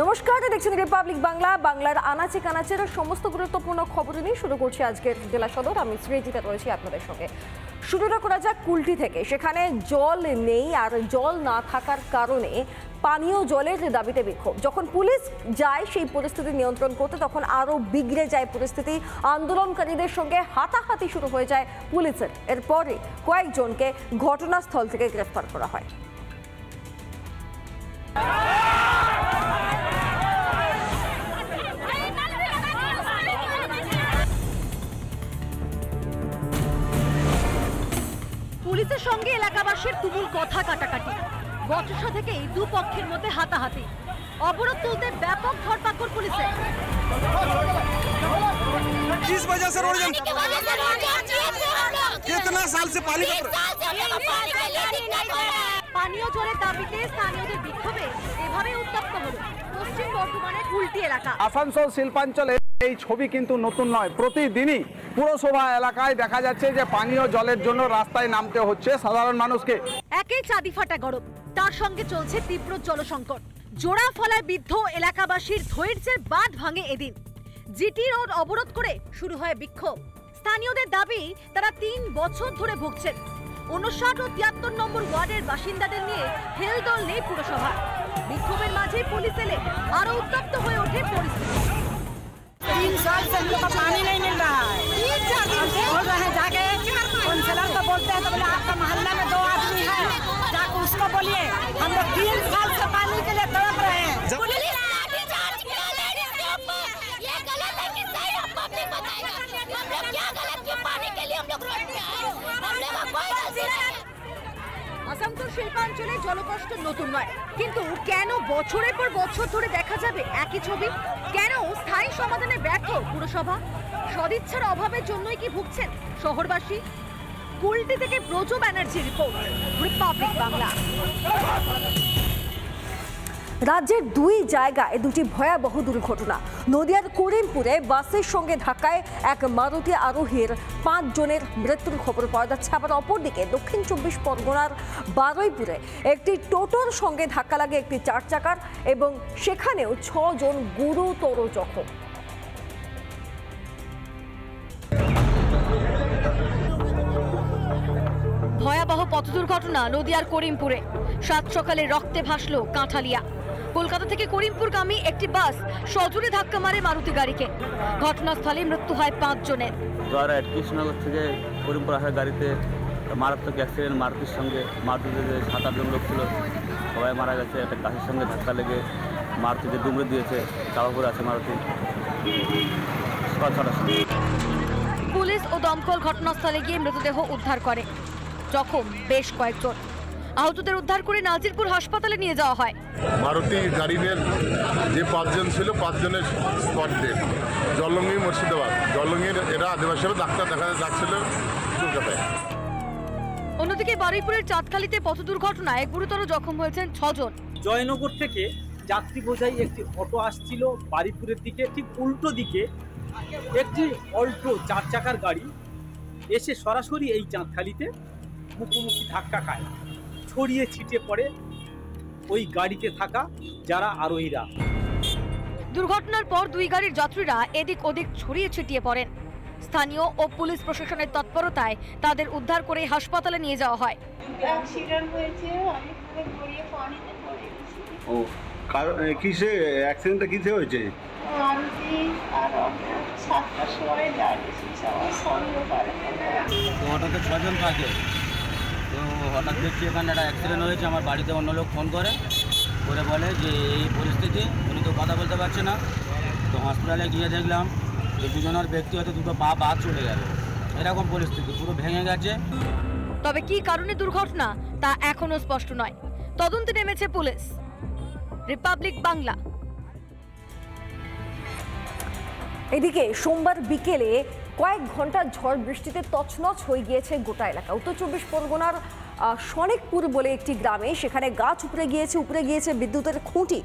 নমস্কার, দেখছেন রিপাবলিক বাংলা। বাংলার আনাচে কানাচের সমস্ত গুরুত্বপূর্ণ খবর নিয়ে শুরু করছি আজকের জেলা সদর। আমি সৃজিতা রয়েছি আপনাদের সঙ্গে। শুরুটা করা যাক কুলটি থেকে। সেখানে জল নেই, আর জল না থাকার কারণে পানীয় জলের দাবিতে বিক্ষোভ। যখন পুলিশ যায় সেই পরিস্থিতি নিয়ন্ত্রণ করতে, তখন আরও বিগড়ে যায় পরিস্থিতি। আন্দোলনকারীদের সঙ্গে হাতাহাতি শুরু হয়ে যায় পুলিশের। এরপরে কয়েকজনকে ঘটনাস্থল থেকে গ্রেফতার করা হয়। পুলিশের সঙ্গে এলাকাবাসীর তুমুল কথা কাটাকাটি, বচসা থেকেই দুপক্ষের মধ্যে হাতাহাতি। অবরোধ তুলতে ব্যাপক ধরপাকড় পুলিশের। किस वजह से रोड जाम? कितना साल से पानी পানীয় জলের দাবিতে স্থানীয়দের বিক্ষোভে এভাবে উত্তপ্ত হল পশ্চিম বর্ধমানের কুলটি এলাকা। আসানসোল শিল্পাঞ্চলে এই ছবি কিন্তু নতুন নয়। প্রতিদিনই পুরসভা এলাকায় দেখা যাচ্ছে যে পানীয় জলের জন্য রাস্তায় নামতে হচ্ছে সাধারণ মানুষকে। একে চাঁদি ফাটা গরম, তার সঙ্গে চলছে তীব্র জলসংকট। জোড়া ফলায় বিদ্ধ এলাকাবাসীর ধৈর্যের বাঁধ ভাঙে এদিন। জিটি রোড অবরোধ করে শুরু হয় বিক্ষোভ। স্থানীয়দের দাবি, তারা 3 বছর ধরে ভুগছেন। 59 ও 73 নম্বর ওয়ার্ডের বাসিন্দাদের নিয়ে হেলদোল নেই পুরসভা। বিক্ষোভের মাঝে পুলিশ এলে আরো উত্তপ্ত হয়ে ওঠে পরিস্থিতি। 3 साल से हम लोग को पानी नहीं मिल रहा है। बोल रहे हैं जाके काउंसलर को बोलते हैं तो बोले आपका मोहल्ला में 2 आदमी है, जाके उसको बोलिए। हम लोग 3 साल से पानी के लिए तड़प रहे हैं। আসানসোল শিল্পাঞ্চলে জলকষ্ট নতুন নয়, কিন্তু কেন বছরের পর বছর ধরে দেখা যাবে একই ছবি? কেন স্থায়ী সমাধানে ব্যর্থ পুরসভা? সদিচ্ছার অভাবের জন্যই কি ভুগছেন শহরবাসী? কুলটি থেকে ব্রজ ব্যানার্জি রিপোর্ট, রিপাবলিক বাংলা। রাজ্যের 2 জায়গায় 2টি ভয়াবহ দুর্ঘটনা। নদিয়ার করিমপুরে বাসের সঙ্গে ধাক্কায় এক মারুতি আরোহীর 5 জনের মৃত্যুর খবর পাওয়া যাচ্ছে। আবার অপরদিকে দক্ষিণ 24 পরগনার বারুইপুরে একটি টোটোর সঙ্গে ধাক্কা লাগে একটি 4 চাকার, এবং সেখানেও 6 জন গুরুতর জখম। ভয়াবহ পথ দুর্ঘটনা নদিয়ার করিমপুরে। 7 সকালে রক্তে ভাসল কাঁঠালিয়া। কলকাতা থেকে করিমপুরগামী একটি বাস সজোরে ধাক্কা মারে মারুতি গাড়িকে। ঘটনাস্থলে মৃত্যু হয় 5 জনের। কৃষ্ণনগর থেকে করিমপুর আসার গাড়িতে মারাত্মক অ্যাক্সিডেন্ট। মারুতির সঙ্গে মারুতিতে 7-8 জন লোক ছিল, সবাই মারা গেছে। একটা গাছের সঙ্গে ধাক্কা লেগে মারুতিতে দুমড়ে দিয়েছে। চাপা পড়ে আছে মারুতি। পুলিশ ও দমকল ঘটনাস্থলে গিয়ে মৃতদেহ উদ্ধার করে। জখম বেশ কয়েকজন। আহতদের উদ্ধার করে নাজিরপুর হাসপাতালে নিয়ে যাওয়া হয়। মারুতি গাড়িদের যে 5 জন ছিল, 5 জনের স্পট ডেড। জলঙ্গি মুর্শিদাবাদ। জলঙ্গির এরা আদিবাসীরা ডাক্তার দেখাতে যাচ্ছিল কলকাতায়। অন্যদিকে বারুইপুরের চাঁদখালিতে পথ দুর্ঘটনায় গুরুতর জখম হয়েছেন 6 জন। জয়নগর থেকে যাত্রী বোঝাই একটি অটো আসছিল বারুইপুরের দিকে, ঠিক উল্টো দিকে একটি অল্টো 4 চাকার গাড়ি এসে সরাসরি এই চাঁদখালিতে মুখোমুখি ধাক্কা খায়। ছড়িয়ে ছিটিয়ে পড়ে ওই গাড়িতে থাকা যারা আরোহীরা। দুর্ঘটনার পর 2 গাড়ির যাত্রীরা এদিক ওদিক ছড়িয়ে ছিটিয়ে পড়েন। স্থানীয় ও পুলিশ প্রশাসনের তৎপরতায় তাদের উদ্ধার করে হাসপাতালে নিয়ে যাওয়া হয়। অ্যাক্সিডেন্ট হয়েছে, আমি পুরো গড়িয়ে পানিতে পড়ে গেছি। ও কিসে অ্যাক্সিডেন্টটা কিসে হয়েছে? মারুতি আর 7টার সময় ডায়ালিসিস আমার সন্দেহ করে। তো অটোতে 6 জন থাকে। তো হঠাৎ দেখছি এখানে একটা অ্যাক্সিডেন্ট হয়েছে। আমার বাড়িতে অন্য লোক ফোন করে বলে যে এই পরিস্থিতি, উনি তো কথা বলতে পারছে না। তো হসপিটালে গিয়ে দেখলাম যে 2 জনের ব্যক্তি হয়তো 2টো পা বাদ চলে গেল। এরকম পরিস্থিতি, পুরো ভেঙে গেছে। তবে কি কারণে দুর্ঘটনা তা এখনো স্পষ্ট নয়। তদন্তে নেমেছে পুলিশ। রিপাবলিক বাংলা। এদিকে সোমবার বিকেলে কয়েক ঘন্টা ঝড় বৃষ্টিতে তছনছ হয়ে গিয়েছে গোটা এলাকা। উত্তর 24 পরগনার শনিকপুর বলে একটি গ্রামে, সেখানে গাছ উপড়ে গিয়েছে বিদ্যুতের খুঁটি।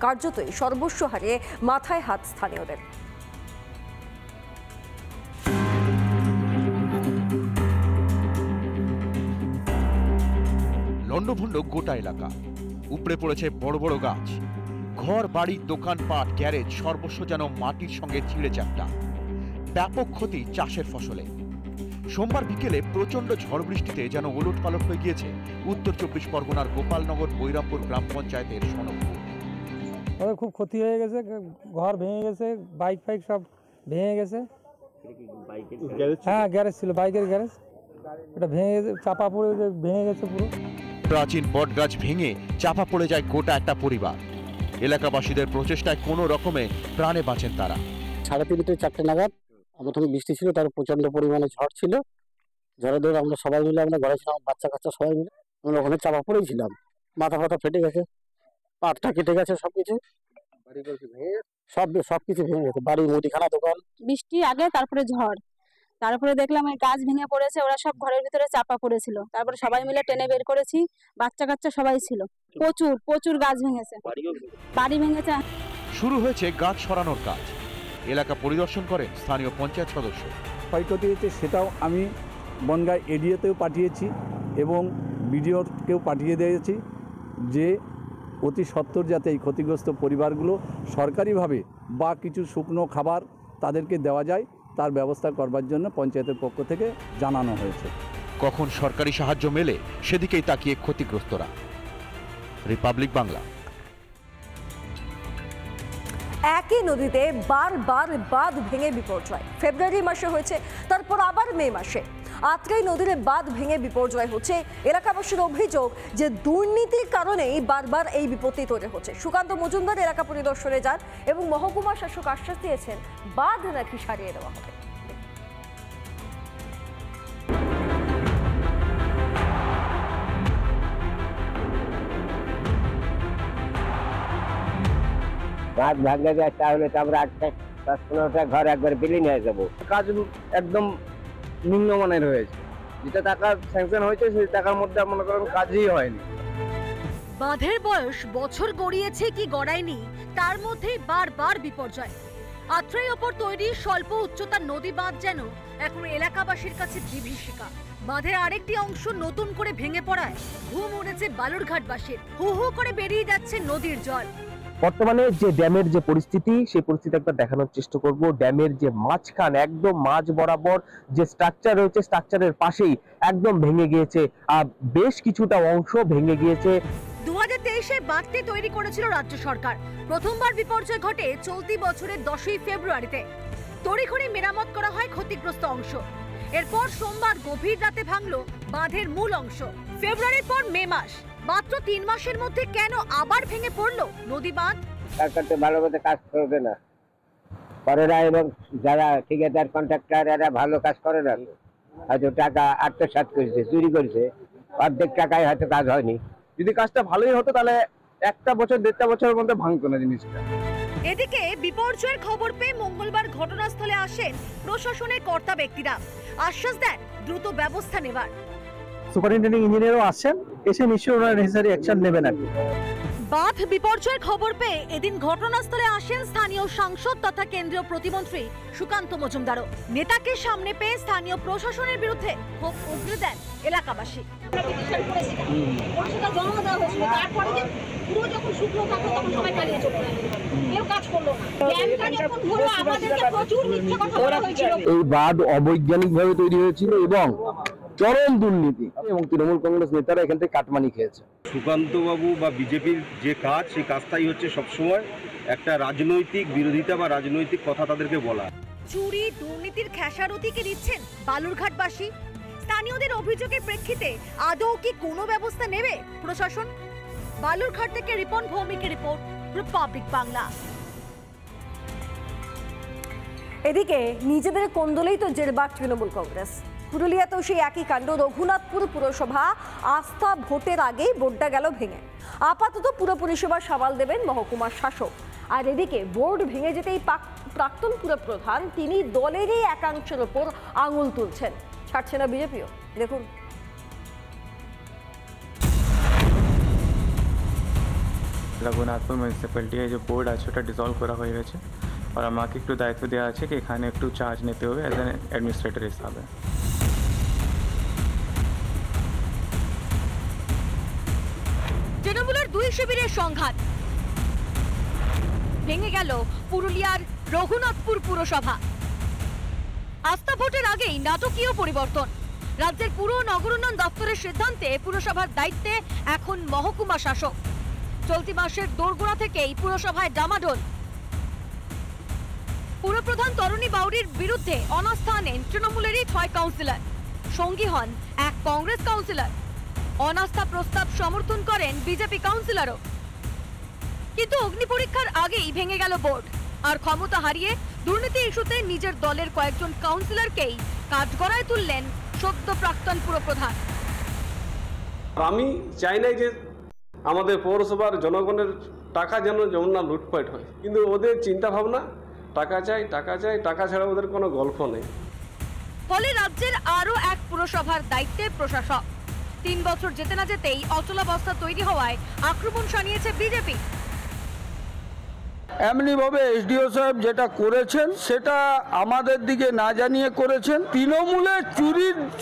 কার্যতই সর্বস্ব হারিয়ে মাথায় হাত স্থানীয়দের। লন্ডভন্ড গোটা এলাকা, উপড়ে পড়েছে বড় বড় গাছ। ঘর বাড়ি দোকানপাট গ্যারেজ সর্বস্ব যেন মাটির সঙ্গে ছিঁড়ে চ্যাপ্টা। ব্যাপক ক্ষতি চাষের ফসলে। সোমবার বিকেলে প্রচন্ড ঝড় বৃষ্টিতে যেন ওলটপালট হয়ে গিয়েছে উত্তর 24 পরগনার গোপালনগর বৈরামপুর গ্রাম পঞ্চায়েতের সনকপুর। খুব ক্ষতি হয়ে গেছে, ঘর ভেঙে গেছে, বাইক ফাইক সব ভেঙে গেছে। হ্যাঁ, গ্যারেজ ছিল, বাইকের গ্যারেজ, এটা ভেঙে গেছে, চাপা পড়ে ভেঙে গেছে পুরো। প্রাচীন বটগাছ ভেঙে চাপা পড়ে যায় গোটা একটা পরিবার। এলাকাবাসীদের প্রচেষ্টায় কোনো রকমে প্রাণে বাঁচেন তারা। 3:30 4টে নাগাদ প্রথমে বৃষ্টি ছিল, তার প্রচন্ড পরিমাণে ঝড় ছিল। ঝড়ে ধরে আমরা সবাই মিলে আমরা ঘরে ছিলাম, বাচ্চা কাচ্চা সবাই মিলে আমরা ওখানে চাপা পড়েছিলাম। মাথা ফাথা ফেটে গেছে, পাটটা কেটে গেছে, সবকিছু সবকিছু ভেঙে গেছে, বাড়ি মুদিখানা দোকান। বৃষ্টি আগে, তারপরে ঝড়, তারপরে দেখলাম এই গাছ ভেঙে পড়েছে, ওরা সব ঘরের ভিতরে চাপা পড়েছিল। তারপরে সবাই মিলে টেনে বের করেছি, বাচ্চা কাচ্চা সবাই ছিল। প্রচুর গাছ ভেঙেছে, বাড়ি ভেঙেছে। শুরু হয়েছে গাছ সরানোর কাজ। এলাকা পরিদর্শন করেন স্থানীয় পঞ্চায়েত সদস্য। ক্ষয়ক্ষতি হয়েছে সেটাও আমি বনগাঁ এডিওতেও পাঠিয়েছি এবং বিডিওকেও পাঠিয়ে দিয়েছি যে অতি সত্বর যাতে এই ক্ষতিগ্রস্ত পরিবারগুলো সরকারিভাবে বা কিছু শুকনো খাবার তাদেরকে দেওয়া যায় তার ব্যবস্থা করবার জন্য পঞ্চায়েতের পক্ষ থেকে জানানো হয়েছে। কখন সরকারি সাহায্য মেলে সেদিকেই তাকিয়ে ক্ষতিগ্রস্তরা। রিপাবলিক বাংলা। একই নদীতে বারবার বাঁধ ভেঙে বিপর্যয়। ফেব্রুয়ারি মাসে হয়েছে, তারপর আবার মে মাসে। আত্রাই নদীর বাঁধ ভেঙে বিপর্যয় হচ্ছে। এলাকাবাসীর অভিযোগ যে দুর্নীতির কারণেই বারবার এই বিপত্তি তৈরি হচ্ছে। সুকান্ত মজুমদার এলাকা পরিদর্শনে যান এবং মহকুমা শাসক আশ্বাস দিয়েছেন বাঁধ নাকি সারিয়ে দেওয়া হবে। বাঁধ ভাঙে যায় তাহলে তো আমরা 10-15টা ঘর একবার বিলীন হয়ে যাবো। কাজ একদম নিম্নমানের হয়েছে, যেটা টাকা স্যাংশন হয়েছে সেই টাকার মধ্যে মনে করেন কাজই হয়নি। বাঁধের বয়স বছর গড়িয়েছে কি গড়ায়নি, তার মধ্যেই বারবার বিপর্যয়। আত্রাই ওপর তৈরি স্বল্প উচ্চতার নদী বাঁধ যেন এখন এলাকাবাসীর কাছে বিভীষিকা। বাঁধের আরেকটি অংশ নতুন করে ভেঙে পড়ায় ঘুম উড়েছে বালুরঘাটবাসীর। হু হু করে বেরিয়ে যাচ্ছে নদীর জল। বর্তমানে যে ড্যামের যে পরিস্থিতি, সেই পরিস্থিতি একবার দেখানোর চেষ্টা করব। ড্যামের যে মাঝখান, একদম মাঝ বরাবর যে স্ট্রাকচার রয়েছে, স্ট্রাকচারের পাশেই একদম ভেঙে গিয়েছে, বেশ কিছুটা অংশ ভেঙে গিয়েছে। 2023-এ বাঁধটি তৈরি করেছিল রাজ্য সরকার। প্রথমবার বিপর্যয় ঘটে চলতি বছরের 10ই ফেব্রুয়ারিতে। তড়িঘড়ি মেরামত করা হয় ক্ষতিগ্রস্ত অংশ। এরপর সোমবার গভীর রাতে ভাঙলো বাঁধের মূল অংশ। ফেব্রুয়ারির পর মে মাস, মাত্র 3 মাসের মধ্যে কেন আবার ভেঙে পড়লো নদী বাঁধ? সরকার ভালো মতো কাজ করবে না, করে না, এবং যারা ঠিকাদার কন্ট্রাক্টর এরা ভালো কাজ করে না। হয়তো টাকা আত্মসাৎ করেছে, চুরি করেছে, অর্ধেক টাকায় হয়তো কাজ হয়নি। যদি কাজটা ভালোই হতো তাহলে 1 বছর 1.5 বছরের মধ্যে ভাঙতো না জিনিসটা। এদিকে বিপর্যয়ের খবর পেয়ে মঙ্গলবার ঘটনাস্থলে আসেন প্রশাসনের কর্তা ব্যক্তিরা। আশ্বাস দেন দ্রুত ব্যবস্থা নেবার। সুপারিনটেন্ডিং ইঞ্জিনিয়ারও আসছেন, এসে নিশ্চয়ই ওনারা নেসেসারি অ্যাকশন নেবেন আর কি। বাঁধ বিপর্যয়ের খবর পেয়ে এদিন ঘটনাস্থলে আসেন স্থানীয় সাংসদ তথা কেন্দ্রীয় প্রতিমন্ত্রী সুকান্ত মজুমদারও। নেতাকে সামনে পেয়ে স্থানীয় প্রশাসনের বিরুদ্ধে ক্ষোভ উগরে দেন এলাকাবাসী। এই বাঁধ অবৈজ্ঞানিকভাবে তৈরি হয়েছিল এবং চরম দুর্নীতি, এবং তৃণমূল কংগ্রেস নেতারা এখান থেকে কাটমানি খেয়েছে। সুকান্তবাবু বা বিজেপির যে কাজ, সেই কাজটাই হচ্ছে সবসময় একটা রাজনৈতিক বিরোধিতা বা রাজনৈতিক কথা তাদেরকে বলা। চুরি দুর্নীতির খেসারতিকে দিচ্ছেন বালুরঘাটবাসী। স্থানীয়দের অভিযোগের প্রেক্ষিতে আদৌ কি কোনো ব্যবস্থা নেবে প্রশাসন? বালুরঘাট থেকে রিপন ভৌমিকের রিপোর্ট, রিপাবলিক বাংলা। এদিকে নিজেদের কোন্দলেই তো জেরবার তৃণমূল কংগ্রেস। পুরুলিয়াতেও সেই একই কাণ্ড। রঘুনাথপুর পুরসভা আস্থা ভোটের আগেই বোর্ডটা গেল ভেঙে। আপাতত পুরো পরিষেবা সামাল দেবেন মহকুমার শাসক। আর এদিকে বোর্ড ভেঙে যেতেই প্রাক্তন পুরপ্রধান তিনি দলেরই একাংশের ওপর আঙুল তুলছেন। ছাড়ছে না বিজেপিও। দেখুন। রঘুনাথপুর মিউনিসিপ্যালিটির যে বোর্ড আছে ওটা ডিজলভ করা হয়ে গেছে, আর আমাকে একটু দায়িত্ব দেওয়া আছে কি এখানে একটু চার্জ নিতে হবে অ্যাজ অ্যান অ্যাডমিনিস্ট্রেটর হিসাবে। তৃণমূলের দুই শিবিরের সংঘাত। ভেঙে গেল পুরুলিয়ার রঘুনাথপুর পুরসভা। আস্থা ভোটের আগেই নাটকীয় পরিবর্তন। রাজ্যের পুর ও নগর উন্নয়ন দপ্তরের সিদ্ধান্তে পুরসভার দায়িত্বে এখন মহকুমা শাসক। চলতি মাসের দোরগোড়া থেকেই পুরসভায় ডামাডোল। পুরপ্রধান তরুণী বাউরির বিরুদ্ধে অনাস্থা আনেন তৃণমূলেরই 6 কাউন্সিলর, সঙ্গী হন এক কংগ্রেস কাউন্সিলর। অনাস্থা প্রস্তাব সমর্থন করেন বিজেপি কাউন্সিলরও। কিন্তু অগ্নি পরীক্ষার আগেই ভেঙে গেল বোর্ড, আর ক্ষমতা হারিয়ে দুর্নীতি ইস্যুতে নিজের দলের কয়েকজন কাউন্সিলরকেই কাঠগড়ায় তুললেন সদ্য প্রাক্তন পুরপ্রধান। আমি চাই নাই যে আমাদের পৌরসভার জনগণের টাকা যেন না লুটপাট হয়, কিন্তু ওদের চিন্তা ভাবনা টাকা চাই টাকা চাই, টাকা ছাড়া ওদের কোনো গল্প নেই। ফলে রাজ্যের আরও এক পুরসভার দায়িত্বে প্রশাসক। 3 বছর যেতে না যেতেই অচলাবস্থা তৈরি হওয়ায় আক্রমণ শানিয়েছে বিজেপি। এমনিভাবে এসডিও সাহেব যেটা করেছেন সেটা আমাদের দিকে না জানিয়ে করেছেন। তৃণমূলের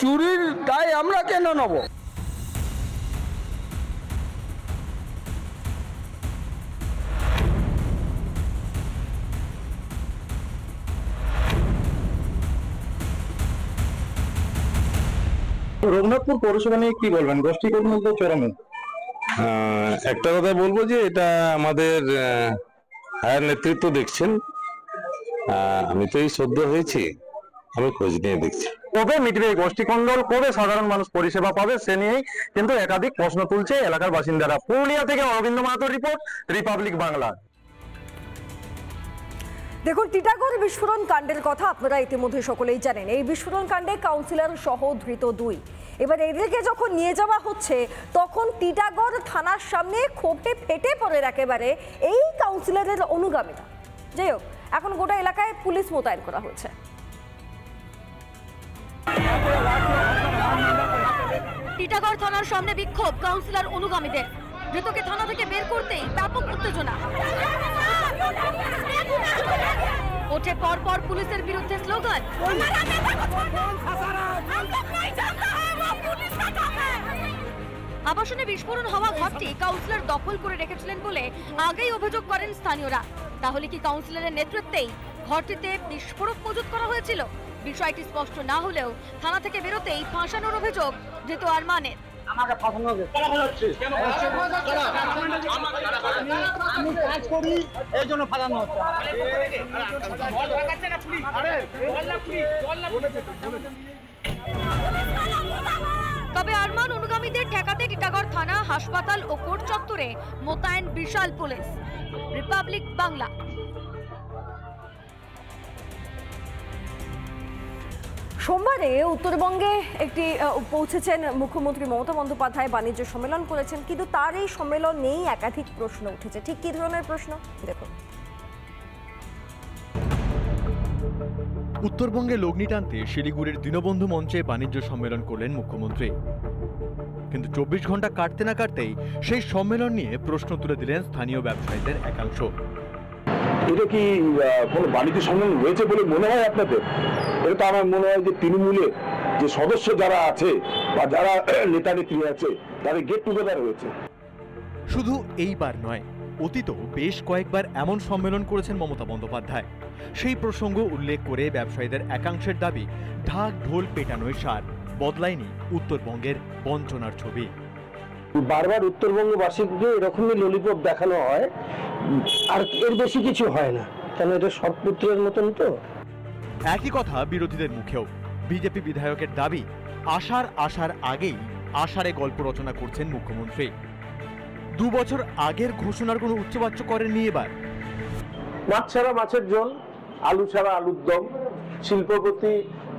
চুরির দায় আমরা কেন নেব? রঘুনাথপুর পৌরসভা নিয়ে কি বলবেন? গোষ্ঠী কর্মীদের চরমে একটা কথা বলবো যে এটা আমাদের হায়ার নেতৃত্ব দেখছেন। আমি তো এই সদ্য হয়েছি, আমি খোঁজ নিয়ে দেখছি। কবে মিটবে এই গোষ্ঠী কোন্দল, কবে সাধারণ মানুষ পরিষেবা পাবে সে নিয়েই কিন্তু একাধিক প্রশ্ন তুলছে এলাকার বাসিন্দারা। পুরুলিয়া থেকে অরবিন্দ মাহাতোর রিপোর্ট, রিপাবলিক বাংলা। দেখুন, টিটাগড় বিস্ফোরণ কাণ্ডের কথা আপনারা ইতিমধ্যে সকলেই জানেন। এই বিস্ফোরণ কাণ্ডে কাউন্সিলর সহ ধৃত 2। এবার এদেরকে যখন নিয়ে যাওয়া হচ্ছে তখন টিটাগড় থানার সামনে ক্ষোভে ফেটে পড়েন একেবারে এই কাউন্সিলরের অনুগামীরা। যাই হোক, এখন গোটা এলাকায় পুলিশ মোতায়েন করা হয়েছে। টিটাগড় থানার সামনে বিক্ষোভ কাউন্সিলর অনুগামীদের। ধৃতকে থানা থেকে বের করতেই ব্যাপক উত্তেজনা। ওঠে পরপর পুলিশের বিরুদ্ধে স্লোগান। আবাসনে বিস্ফোরণ হওয়া ঘরটি কাউন্সিলর দখল করে রেখেছিলেন বলে আগেই অভিযোগ করেন স্থানীয়রা। তাহলে কি কাউন্সিলরের নেতৃত্বেই ঘরটিতে বিস্ফোরক মজুত করা হয়েছিল? বিষয়টি স্পষ্ট না হলেও থানা থেকে বেরোতেই ফাঁসানোর অভিযোগ ধৃত আরমানের। আমাকে ফাঁসানো হবে, আমি কাজ করি এই জন্য ফাঁসানো হচ্ছে। তবে আরমান অনুগামীদের ঠেকাতে টিটাগড় থানা, হাসপাতাল ও কোর্ট চত্বরে মোতায়েন বিশাল পুলিশ। রিপাবলিক বাংলা। সোমবারে উত্তরবঙ্গে একটি পৌঁছেছেন মুখ্যমন্ত্রী মমতা বন্দ্যোপাধ্যায়, বাণিজ্য সম্মেলন করেছেন। কিন্তু তার এই সম্মেলন নিয়েই একাধিক প্রশ্ন উঠেছে। ঠিক কি ধরনের প্রশ্ন দেখুন। উত্তরবঙ্গে লগ্নি টানতে শিলিগুড়ির দীনবন্ধু মঞ্চে বাণিজ্য সম্মেলন করলেন মুখ্যমন্ত্রী। কিন্তু 24 ঘন্টা কাটতে না কাটতেই সেই সম্মেলন নিয়ে প্রশ্ন তুলে দিলেন স্থানীয় ব্যবসায়ীদের একাংশ। এটা কি কোনো বাণিজ্য সম্মেলন হয়েছে বলে মনে হয় আপনাদের? এটা তো আমার মনে হয় যে তৃণমূলের যে সদস্য যারা আছে বা যারা নেতা নেত্রী আছে তাদের গেট টুগেদার হয়েছে। শুধু এইবার নয়, অতীত বেশ কয়েকবার এমন সম্মেলন করেছেন মমতা বন্দ্যোপাধ্যায়। সেই প্রসঙ্গ উল্লেখ করে ব্যবসায়ীদের একাংশের দাবি, ঢাক ঢোল পেটানোয় সার, বদলায়নি উত্তরবঙ্গের বঞ্চনার ছবি। বারবার উত্তরবঙ্গবাসীকে এরকমই ললিপপ দেখানো হয়, আর এর বেশি কিছু হয় না, কারণ এটা সৎপুত্রের মতন তো। একই কথা বিরোধীদের মুখেও। বিজেপি বিধায়কের দাবি, আসার আগেই আষাঢ়ে গল্প রচনা করছেন মুখ্যমন্ত্রী। 2 বছর আগের ঘোষণার কোনো উচ্চবাচ্য করেননি এবার। মাছ ছাড়া মাছের ঝোল, আলু ছাড়া আলুর দম, শিল্পপতি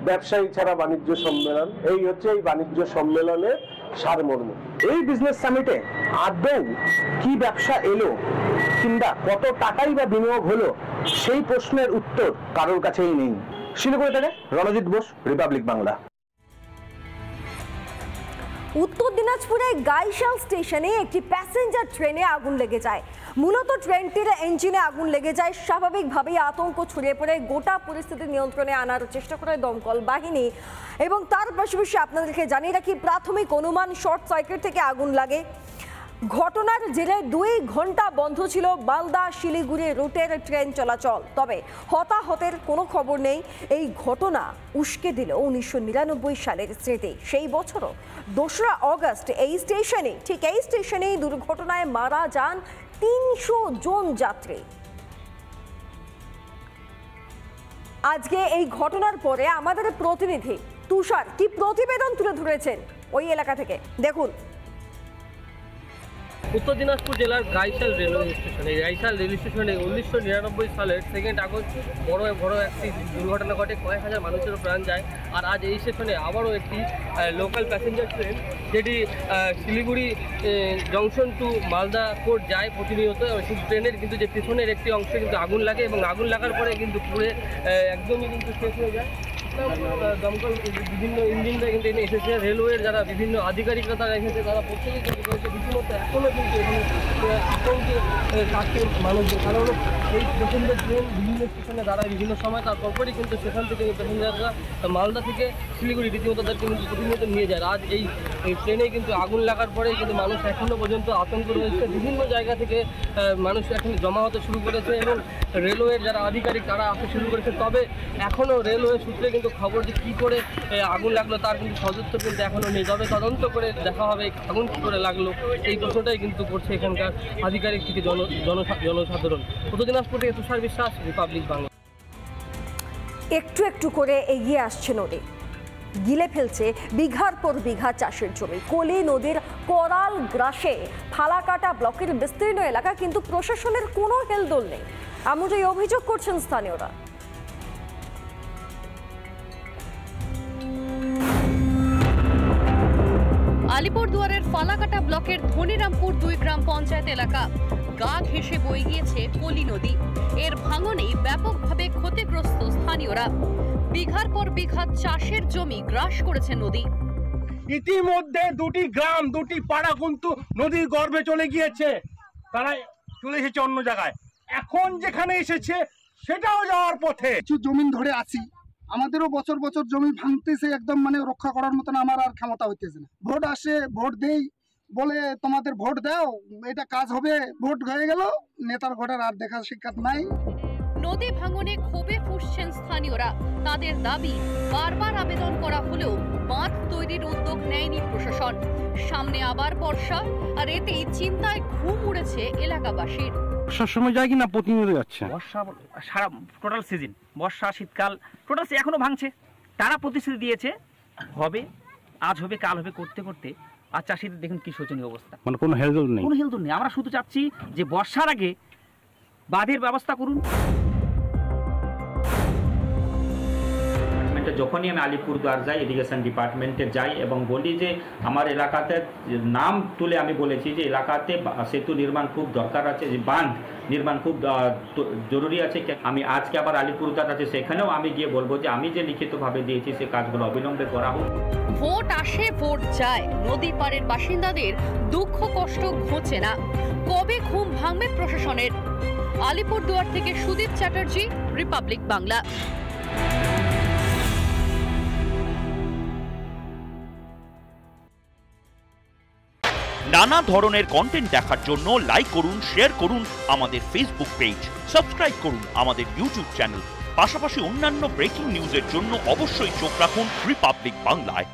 ব্যবসায়ী ছাড়া বাণিজ্য সম্মেলন, এই হচ্ছে এই বাণিজ্য সম্মেলনের সারমর্ম। এই বিজনেস সামিটে আদৌ কি ব্যবসা এলো কিংবা কত টাকাই বা বিনিয়োগ হলো, সেই প্রশ্নের উত্তর কারোর কাছেই নেই। শিলিগুড়ি থেকে রণজিৎ বোস, রিপাবলিক বাংলা। উত্তর দিনাজপুরে গাইশাল স্টেশনে একটি প্যাসেঞ্জার ট্রেনে আগুন লেগে যায়। মূলত ট্রেনটির ইঞ্জিনে আগুন লেগে যায়। স্বাভাবিকভাবেই আতঙ্ক ছড়িয়ে পড়ে। গোটা পরিস্থিতি নিয়ন্ত্রণে আনার চেষ্টা করে দমকল বাহিনী। এবং তার পাশাপাশি আপনাদেরকে জানিয়ে রাখি, প্রাথমিক অনুমান শর্ট সার্কিট থেকে আগুন লাগে। ঘটনার জেরে 2 ঘন্টা বন্ধ ছিল মালদা শিলিগুড়ি রুটের ট্রেন চলাচল। তবে হতাহতের কোনো খবর নেই। এই ঘটনা উস্কে দিল 1999 সালের স্মৃতি। সেই বছরও 2রা অগস্ট এই স্টেশনেই দুর্ঘটনায় মারা যান 300 জন যাত্রী। আজকে এই ঘটনার পরে আমাদের প্রতিনিধি তুষার কি প্রতিবেদন তুলে ধরেছেন ওই এলাকা থেকে, দেখুন। উত্তর দিনাজপুর জেলার গাইশাল রেলওয়ে স্টেশন, এই গাইশাল রেল স্টেশনে 1999 সালের 2 আগস্ট বড় একটি দুর্ঘটনা ঘটে, কয়েক হাজার মানুষেরও প্রাণ যায়। আর আজ এই স্টেশনে আবারও একটি লোকাল প্যাসেঞ্জার ট্রেন, যেটি Siliguri junction to Malda Court যায় প্রতিনিয়ত। সেই ট্রেনের কিন্তু যে পেছনের একটি অংশে কিন্তু আগুন লাগে এবং আগুন লাগার পরে কিন্তু পুরো একদমই কিন্তু শেষ হয়ে যায়। দমকল বিভিন্ন ইঞ্জিনরা কিন্তু এখানে এসেছে, রেলওয়ের যারা বিভিন্ন আধিকারিকরা তারা এসেছে, তারা প্রত্যেকেই কিন্তু করেছে। রীতিমতো এখনও কিন্তু এখানে আতঙ্কে থাকছে মানুষদের, কারণ এই প্যাসেঞ্জার ট্রেন বিভিন্ন স্টেশনে দাঁড়ায় বিভিন্ন সময়, তারপরই কিন্তু সেখান থেকে প্যাসেঞ্জাররা মালদা থেকে শিলিগুড়ি রীতিমতো তাদেরকে কিন্তু প্রতিনিয়ত নিয়ে যায়। আজ এই ট্রেনে কিন্তু আগুন লাগার পরেই কিন্তু মানুষ এখনও পর্যন্ত আতঙ্ক রয়েছে। বিভিন্ন জায়গা থেকে মানুষ এখন জমা হতে শুরু করেছে এবং রেলওয়ের যারা আধিকারিক তারা আসতে শুরু করেছে। তবে এখনও রেলওয়ে সূত্রে কিন্তু খবর যে কী করে আগুন লাগলো তার কিন্তু সদুত্তর কিন্তু এখনও নেই। তবে তদন্ত করে দেখা হবে আগুন কী করে লাগলো, এই প্রশ্নটাই কিন্তু করছে এখানকার আধিকারিক থেকে জনসাধারণ। উত্তর দিনাজপুর থেকে তুষার বিশ্বাস, রিপাবলিক বাংলা। একটু একটু করে এগিয়ে আসছে নদী, গিলে ফেলছে বিঘার পর বিঘা চাষের জমি। কলি নদীর করাল গ্রাসে ফালাকাটা ব্লকের বিস্তীর্ণ এলাকা, কিন্তু প্রশাসনের কোনো হেলদোল নেই, এমনটাই অভিযোগ করছেন স্থানীয়রা। আলিপুরদুয়ারের ফালাকাটা ব্লকের ধনিরামপুর 2 গ্রাম পঞ্চায়েত এলাকা গা ঘেঁষে বয়ে গিয়েছে কলি নদী। এর ভাঙনে ব্যাপকভাবে ক্ষতিগ্রস্ত স্থানীয়রা। বিঘার পর বিঘা চাষের জমি গ্রাস করেছে নদী। ইতিমধ্যে 2টি গ্রাম 2টি পাড়া কিন্তু নদীর গর্ভে চলে গিয়েছে, তারা চলে এসেছে অন্য জায়গায়। এখন যেখানে এসেছে সেটাও যাওয়ার পথে। কিছু জমিন ধরে আছি, আমাদেরও বছর বছর জমি ভাঙতেছে, একদম মানে রক্ষা করার মতন আমার আর ক্ষমতা হইতেছে না। ভোট আসে, ভোট দেই, বলে তোমাদের ভোট দাও, এটা কাজ হবে, ভোট হয়ে গেল, নেতার ঘরের আর দেখা সাক্ষাৎ নাই। নদী ভাঙনে ক্ষোভে ফুঁসছেন স্থানীয়রা। তাদের দাবি, বারবার আবেদন করা হলেও বাঁধ তৈরির উদ্যোগ নেয়নি প্রশাসন। সামনে আবার বর্ষা, আর এতেই চিন্তায় ঘুম উড়েছে এলাকাবাসীর। বর্ষার সময় যায় কিনা প্রতিনিয়ত যাচ্ছে, বর্ষা সারা টোটাল সিজন, বর্ষা শীতকাল টোটাল এখনো ভাঙছে। তারা প্রতিশ্রুতি দিয়েছে হবে, আজ হবে কাল হবে করতে করতে, আর চাষিদের দেখুন কি শোচনীয় অবস্থা, মানে কোনো হেলদোল নেই, কোনো হেলদোল নেই। আমরা শুধু চাচ্ছি যে বর্ষার আগে বাঁধের ব্যবস্থা করুন। যখনই আমি আলিপুরদুয়ার যাই, ইরিগেশন ডিপার্টমেন্টে যাই এবং বলি যে আমার এলাকাতে নাম তুলে আমি বলেছি যে এলাকাতে সেতু নির্মাণ খুব দরকার আছে, যে বাঁধ নির্মাণ খুব জরুরি আছে। আমি আজকে আবার আলিপুরদুয়ার আছে, সেখানেও আমি গিয়ে বলবো যে আমি যে লিখিতভাবে দিয়েছি সে কাজগুলো অবিলম্বে করা হোক। ভোট আসে ভোট যায়, নদী পাড়ের বাসিন্দাদের দুঃখ কষ্ট ঘোচে না। কবে ঘুম ভাঙবে প্রশাসনের? আলিপুরদুয়ার থেকে সুদীপ চ্যাটার্জি, রিপাবলিক বাংলা। নানা ধরনের কন্টেন্ট দেখার জন্য লাইক করুন, শেয়ার করুন আমাদের ফেসবুক পেজ, সাবস্ক্রাইব করুন আমাদের ইউটিউব চ্যানেল। পাশাপাশি অন্যান্য ব্রেকিং নিউজের জন্য অবশ্যই চোখ রাখুন রিপাবলিক বাংলায়।